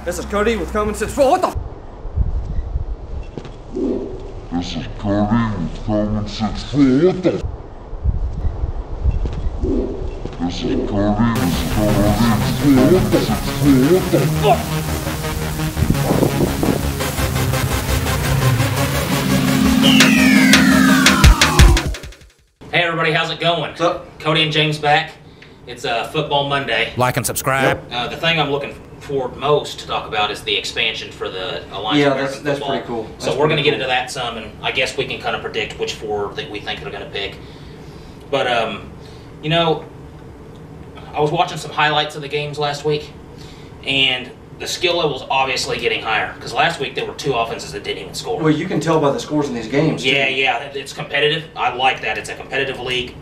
This is Cody with Common Sense. Whoa, what the? This is Cody with Common Sense. Whoa, what the? This is Cody with Common Sense. Whoa, what the? Whoa, what the fuck? Hey everybody, how's it going? What's up? Cody and James back. It's Football Monday. Like and subscribe. The thing I'm looking forward most to talk about is the expansion for the Alliance Yeah, American that's Football. pretty cool. So we're going to get into that some, and I guess we can kind of predict which four that we think they're going to pick. But, you know, I was watching some highlights of the games last week, and the skill level's obviously getting higher. Because last week there were two offenses that didn't even score. Well, you can tell by the scores in these games. Yeah, it's competitive. I like that. It's a competitive league.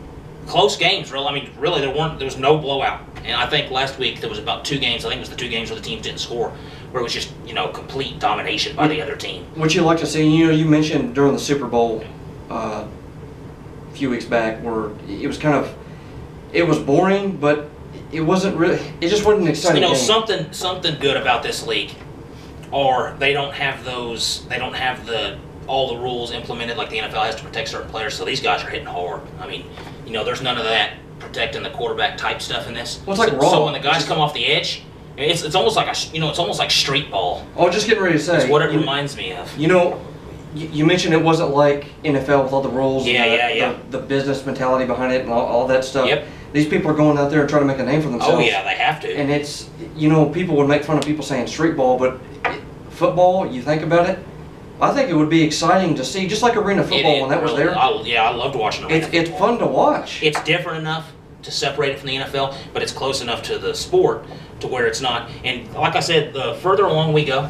Close games, really. I mean, really, there was no blowout. And I think last week there was about two games. I think it was the two games where the teams didn't score, where it was just, you know, complete domination by the other team. What you like to see, you know, you mentioned during the Super Bowl a few weeks back, where it was kind of, it was boring, but it wasn't really. It just wasn't an exciting. You know, game. something good about this league, or they don't have those. They don't have all the rules implemented like the NFL has to protect certain players. So these guys are hitting hard. I mean, you know, there's none of that protecting the quarterback type stuff in this. Well, it's like raw. So when the guys come off the edge, it's almost like it's almost like street ball. Oh, just getting ready to say. That's what it reminds me of. You know, you mentioned it wasn't like NFL with all the rules. Yeah. The business mentality behind it and all that stuff. Yep. These people are going out there and trying to make a name for themselves. Oh yeah, they have to. And it's, you know, people would make fun of people saying street ball, but football, you think about it, I think it would be exciting to see, just like arena football when that was there. I loved watching arena football. It's fun to watch. It's different enough to separate it from the NFL, but it's close enough to the sport to where it's not. And like I said, the further along we go,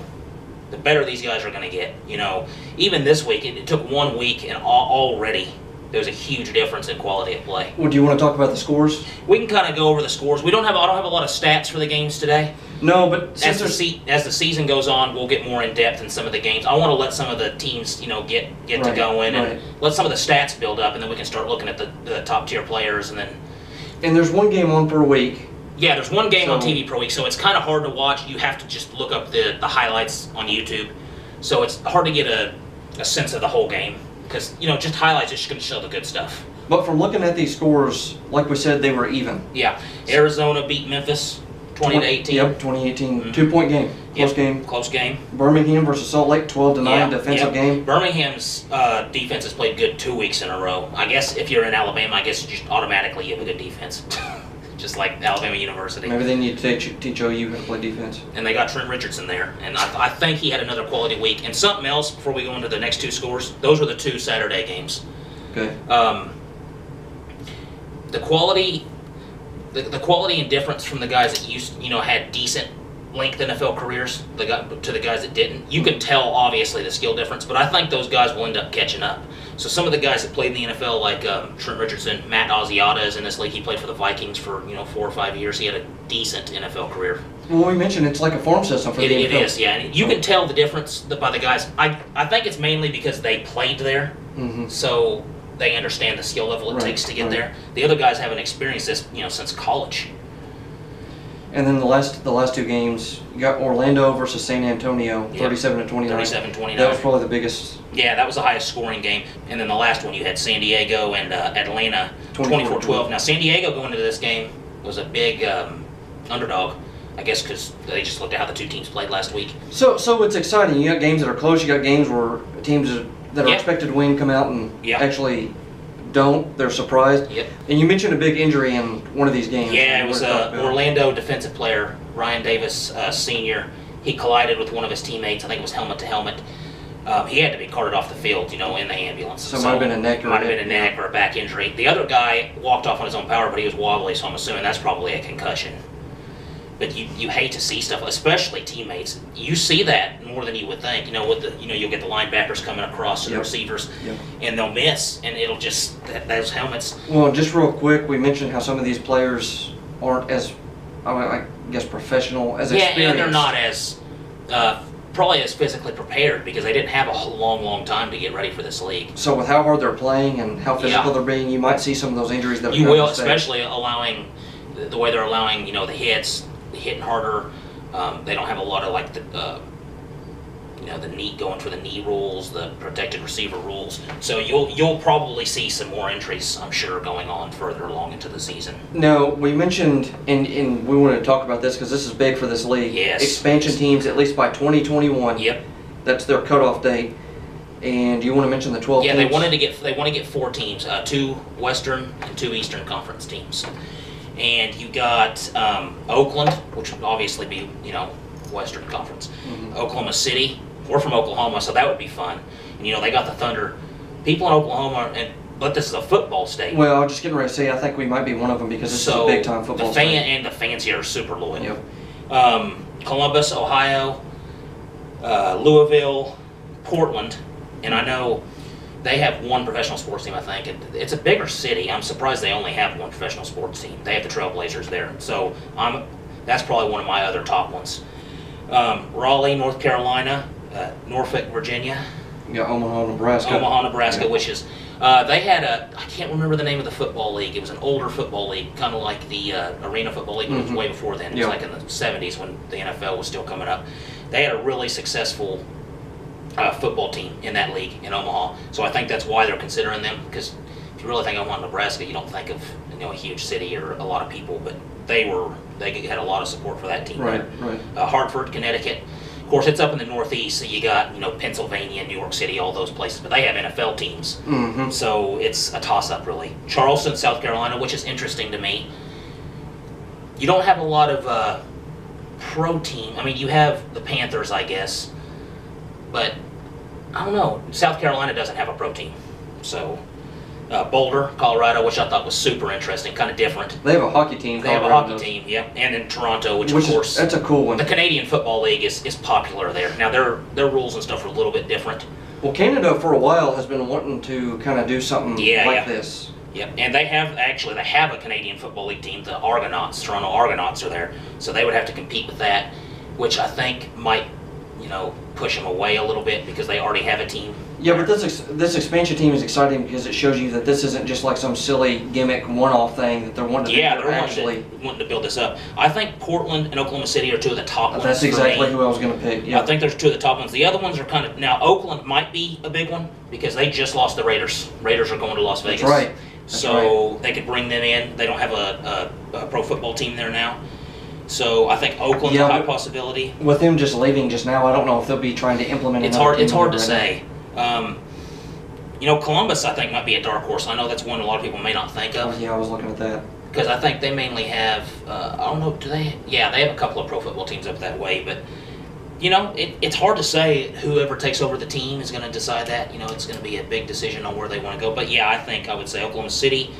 the better these guys are going to get. You know, even this week, it took 1 week, and already there's a huge difference in quality of play. Well, do you want to talk about the scores? We can kind of go over the scores. I don't have a lot of stats for the games today. No, but as the season goes on, we'll get more in depth in some of the games. I want to let some of the teams, you know, get to going and let some of the stats build up, and then we can start looking at the top tier players, and then. And there's one game on per week. Yeah, there's one game on TV per week, so it's kind of hard to watch. You have to just look up the highlights on YouTube. So it's hard to get a sense of the whole game because, you know, just highlights is just going to show the good stuff. But from looking at these scores, like we said, they were even. Yeah. Arizona beat Memphis 20-18. Yep, 2018. Mm-hmm. 2-point game. Close game. Close game. Birmingham versus Salt Lake, 12-9 defensive game. Birmingham's defense has played good 2 weeks in a row. I guess if you're in Alabama, I guess you just automatically you have a good defense. Just like Alabama University. Maybe they need to teach OU how to play defense. And they got Trent Richardson there, and I think he had another quality week. And something else before we go into the next two scores, those were the two Saturday games. Okay. The quality and difference from the guys that had decent length NFL careers to the guys that didn't. You can tell obviously the skill difference, but I think those guys will end up catching up. So some of the guys that played in the NFL, like Trent Richardson, Matt Asiata is in this league. He played for the Vikings for 4 or 5 years. He had a decent NFL career. Well, we mentioned it's like a farm system for the NFL. It is, yeah. And you can tell the difference by the guys. I think it's mainly because they played there, so they understand the skill level it takes to get there. The other guys haven't experienced this, since college. And then the last two games, you got Orlando versus San Antonio, 37-29. 37-29. That was probably the biggest. Yeah, that was the highest scoring game. And then the last one, you had San Diego and Atlanta, 24-12. Now, San Diego going into this game was a big underdog, I guess, because they just looked at how the two teams played last week. So it's exciting. You got games that are close. You got games where teams that are expected to win come out and actually don't. They're surprised. Yep. And you mentioned a big injury in one of these games. Yeah, it was Orlando defensive player, Ryan Davis, Sr. He collided with one of his teammates. I think it was helmet to helmet. He had to be carted off the field, in the ambulance. So it might have been a neck or a back injury. The other guy walked off on his own power, but he was wobbly, so I'm assuming that's probably a concussion. But you hate to see stuff, especially teammates. You see that more than you would think. You'll get the linebackers coming across to the receivers, and they'll miss, and it'll just those helmets. Well, just real quick, we mentioned how some of these players aren't as, I guess, professional, as experienced. Yeah, and they're not as probably as physically prepared because they didn't have a long time to get ready for this league. So with how hard they're playing and how physical they're being, you might see some of those injuries that you will, especially allowing the way they're allowing the hits. Hitting harder, They don't have a lot of like the the knee going for the knee rules, the protected receiver rules. So you'll probably see some more entries, I'm sure, going on further along into the season. Now, we mentioned, and we wanted to talk about this because this is big for this league. Yes. Expansion teams, at least by 2021. Yep. That's their cutoff date. And you want to mention the 12 Yeah, teams? they want to get 4 teams, 2 Western and 2 Eastern Conference teams. And you got Oakland, which would obviously be Western Conference. Mm-hmm. Oklahoma City. We're from Oklahoma, so that would be fun. And they got the Thunder. People in Oklahoma, but this is a football state. Well, I was just getting ready to say, I think we might be one of them because this is a big time football state. And the fans here are super loyal. Yep. Columbus, Ohio, Louisville, Portland, and I know they have 1 professional sports team, I think. It's a bigger city. I'm surprised they only have 1 professional sports team. They have the Trailblazers there. So that's probably one of my other top ones. Raleigh, North Carolina, Norfolk, Virginia. You got Omaha, Nebraska. Omaha, Nebraska, Yeah. which is, they had I can't remember the name of the football league. It was an older football league, kind of like the Arena Football League, but it was way before then. It was like in the 70s when the NFL was still coming up. They had a really successful football team in that league in Omaha. So I think that's why they're considering them, because if you really think Omaha, Nebraska, you don't think of a huge city or a lot of people, but they had a lot of support for that team. Right. Hartford, Connecticut. Of course, it's up in the Northeast, so you got Pennsylvania, New York City, all those places, but they have NFL teams. Mm-hmm. So it's a toss-up, really. Charleston, South Carolina, which is interesting to me. You don't have a lot of pro team. I mean, you have the Panthers, I guess, but I don't know. South Carolina doesn't have a pro team. So Boulder, Colorado, which I thought was super interesting, kind of different. They have a hockey team. They have a hockey team, yeah, and in Toronto, which of course, that's a cool one. The Canadian Football League is popular there. Now their rules and stuff are a little bit different. Well, Canada for a while has been wanting to kind of do something like this. Yep, and they have a Canadian Football League team. The Argonauts, Toronto Argonauts, are there, so they would have to compete with that, which I think might push them away a little bit because they already have a team. Yeah, but this expansion team is exciting because it shows you that this isn't just like some silly gimmick one-off thing that they're wanting to do. They're wanting to build this up. I think Portland and Oklahoma City are 2 of the top ones. That's exactly who I was going to pick. Yeah. I think there's 2 of the top ones. The other ones are kind of, now Oakland might be a big one because they just lost the Raiders. Raiders are going to Las Vegas. That's right. So they could bring them in. They don't have a pro football team there now. So I think Oakland's a high possibility. With them just leaving just now, I don't know if they'll be trying to implement It's hard to say. Columbus, I think, might be a dark horse. I know that's one a lot of people may not think of. Oh, yeah, I was looking at that. Because I think they mainly have, I don't know, do they? Yeah, they have a couple of pro football teams up that way. But, it's hard to say whoever takes over the team is going to decide that. It's going to be a big decision on where they want to go. But, yeah, I would say Oklahoma City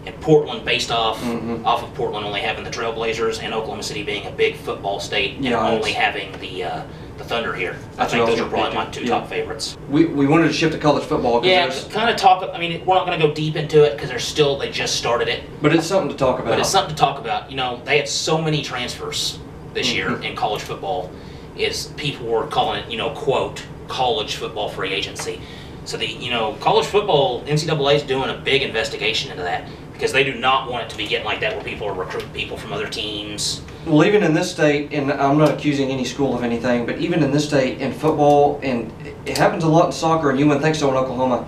and Portland, based off of Portland only having the Trailblazers and Oklahoma City being a big football state and only having the Thunder here. I think those are probably my 2 top favorites. We wanted to shift to college football. Yeah, kind of talk. I mean, we're not going to go deep into it because they just started it. But it's something to talk about. They had so many transfers this year in college football. People were calling it, quote, college football free agency. So college football, NCAA is doing a big investigation into that because they do not want it to be getting like that where people are recruiting people from other teams. Well, even in this state, and I'm not accusing any school of anything, but even in this state, in football, and it happens a lot in soccer, and you wouldn't think so in Oklahoma,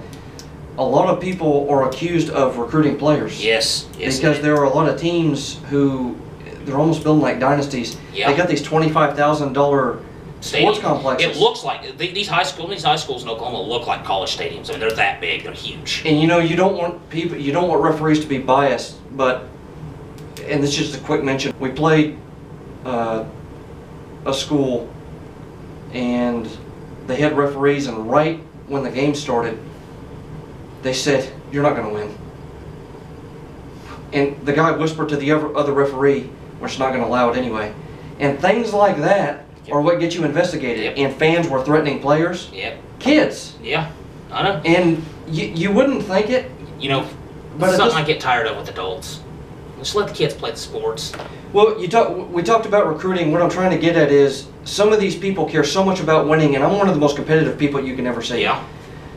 a lot of people are accused of recruiting players. Yes. Because there are a lot of teams who, they're almost building like dynasties. Yeah. They got these $25,000 sports complexes. It looks like these high schools in Oklahoma look like college stadiums. I mean, they're that big. They're huge. And you don't want referees to be biased, but, and this is just a quick mention. We played a school, and they had referees, and right when the game started, they said, "You're not going to win." And the guy whispered to the other referee, "We're just not going to allow it anyway." And things like that are what get you investigated. And fans were threatening players. Kids. Yeah, I know. And you wouldn't think it. But it's something I get tired of with adults. Just let the kids play the sports. Well, we talked about recruiting. What I'm trying to get at is some of these people care so much about winning, and I'm one of the most competitive people you can ever see. Yeah.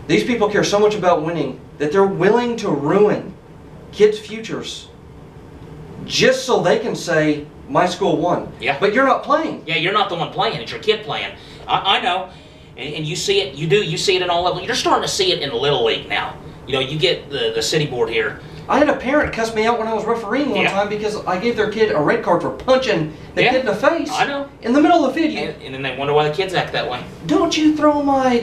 These people care so much about winning that they're willing to ruin kids' futures just so they can say, my school won. Yeah. But you're not playing. Yeah, you're not the one playing. It's your kid playing. I know. And you see it. You see it in all levels. You're starting to see it in the Little League now. You know, you get the city board here. I had a parent cuss me out when I was refereeing one time because I gave their kid a red card for punching the kid in the face. I know. In the middle of the field. And then they wonder why the kids act that way. Don't you throw my,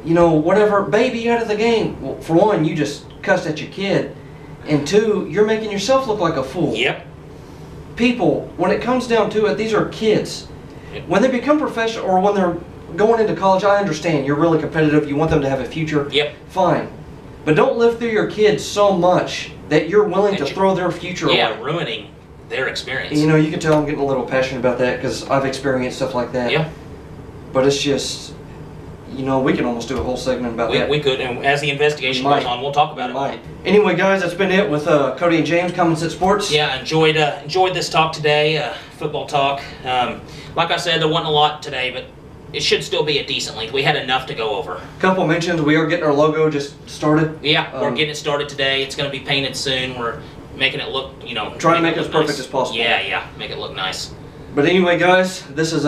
whatever, baby out of the game. Well, for one, you just cussed at your kid. And two, you're making yourself look like a fool. Yep. People, when it comes down to it, these are kids. When they become professional or when they're going into college, I understand. You're really competitive. You want them to have a future. Yep. Fine. But don't live through your kids so much that you're willing to throw their future away. Yeah, ruining their experience. And, you can tell I'm getting a little passionate about that because I've experienced stuff like that. Yeah. But it's just, we can almost do a whole segment about that. We could, and as the investigation goes on, we'll talk about it. Anyway, guys, that's been it with Cody and James, Common Sense Sports. Yeah, enjoyed this talk today, football talk. Like I said, there wasn't a lot today, but it should still be a decent length. We had enough to go over. Couple mentions. We are getting our logo just started. Yeah, we're getting it started today. It's going to be painted soon. We're making it look, trying to make it as perfect as possible. Yeah, make it look nice. But anyway, guys, this has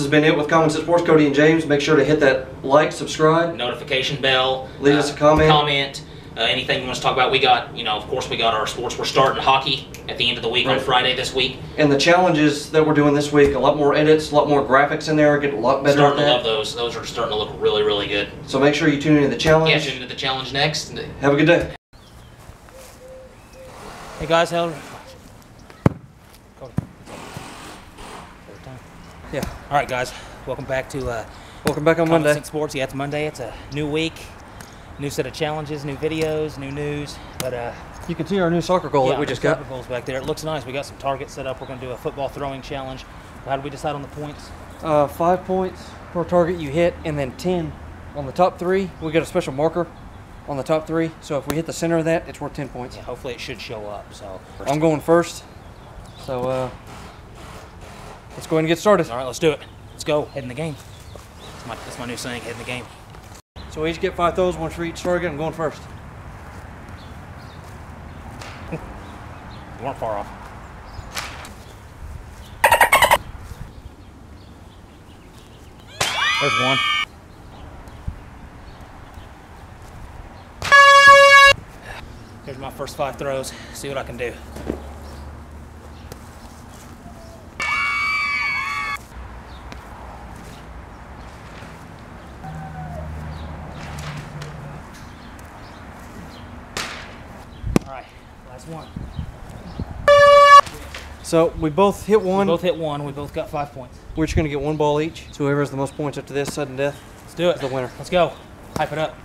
been it with Common Sense Sports. Cody and James. Make sure to hit that like, subscribe, notification bell, leave us a comment. Anything you want us to talk about. We got, of course, we got our sports. We're starting hockey at the end of the week on Friday this week. And the challenges that we're doing this week, a lot more edits, a lot more graphics in there, get a lot better Starting at to that. love those. Those are starting to look really, really good. So make sure you tune into the challenge. Yeah, tune into the challenge next. Have a good day. Hey guys, Yeah. All right, guys. Welcome back to Welcome back on Monday. Sports. Yeah, it's Monday. It's a new week, new set of challenges, new videos, new news. But you can see our new soccer goal that we just got. Soccer goals back there. It looks nice. We got some targets set up. We're going to do a football throwing challenge. How did we decide on the points? 5 points per target you hit, and then 10 on the top 3. We got a special marker on the top 3. So if we hit the center of that, it's worth 10 points. Yeah, hopefully it should show up. So I'm going first. So let's go ahead and get started. All right, let's do it. Let's go. Head in the game. That's my new saying. Head in the game. So we each get 5 throws, one for each target. I'm going first. You weren't far off. There's one. Here's my first 5 throws. See what I can do. All right, last one. So we both hit one. We both hit one. We both got 5 points. We're just going to get 1 ball each. So whoever has the most points after this, sudden death, Let's do it. is the winner. Let's go. Hype it up.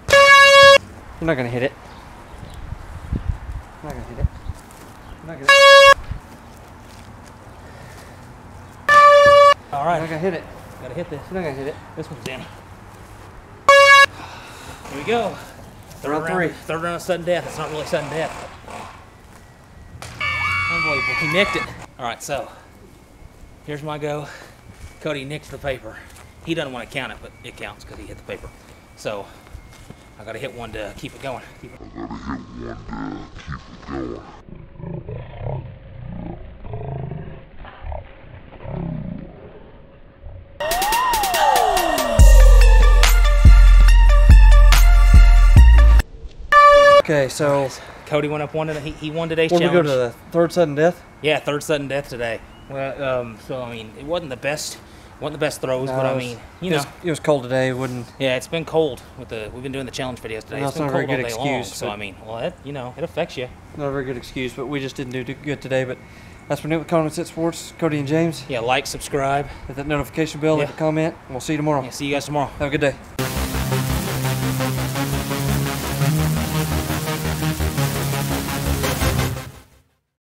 You're not going to hit it. You're not going to hit it. You're not going to hit it. All right. You're not going to hit it. Gotta hit this. You're not going to hit it. This one's in. Here we go. Round 3. Third round of sudden death. It's not really sudden death. Unbelievable. He nicked it. All right, so here's my go. Cody nicks the paper. He doesn't want to count it, but it counts because he hit the paper. So I got to hit one to keep it going. Okay, so Cody went up 1 today. He won today's where we challenge. go to the third sudden death? Yeah, third sudden death today. Well, so I mean, it wasn't the best throws, No, but I mean, it was cold today. Yeah, it's been cold we've been doing the challenge videos today. No, It's it's been not a very cold all good day long, excuse, so but- I mean, well, it affects you. Not a very good excuse, but we just didn't do good today. But that's been it with Common Sense Sports. Cody and James. Yeah, like, subscribe. Hit that notification bell, leave Yeah. a comment, and we'll see you tomorrow. Yeah, see you guys tomorrow. Have a good day.